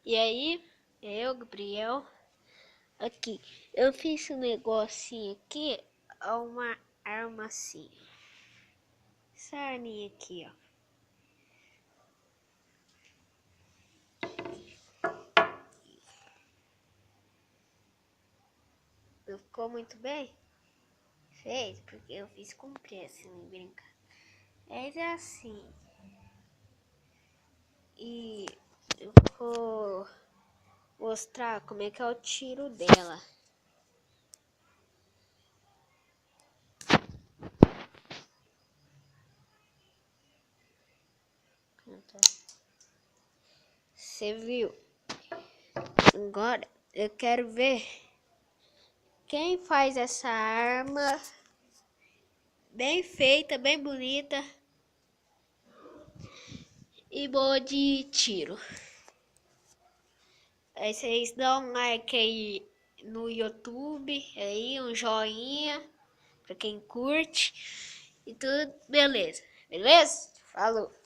E aí, eu, Gabriel, aqui, eu fiz um negocinho aqui, uma arma assim. Essa arminha aqui, ó. Não ficou muito bem? Fez, porque eu fiz com pressa, nem brincar. É assim. E eu vou mostrar como é que é o tiro dela. Você viu? Agora eu quero ver quem faz essa arma bem feita, bem bonita e boa de tiro. Aí vocês dão um like aí no YouTube, aí um joinha pra quem curte e tudo beleza. Beleza? Falou!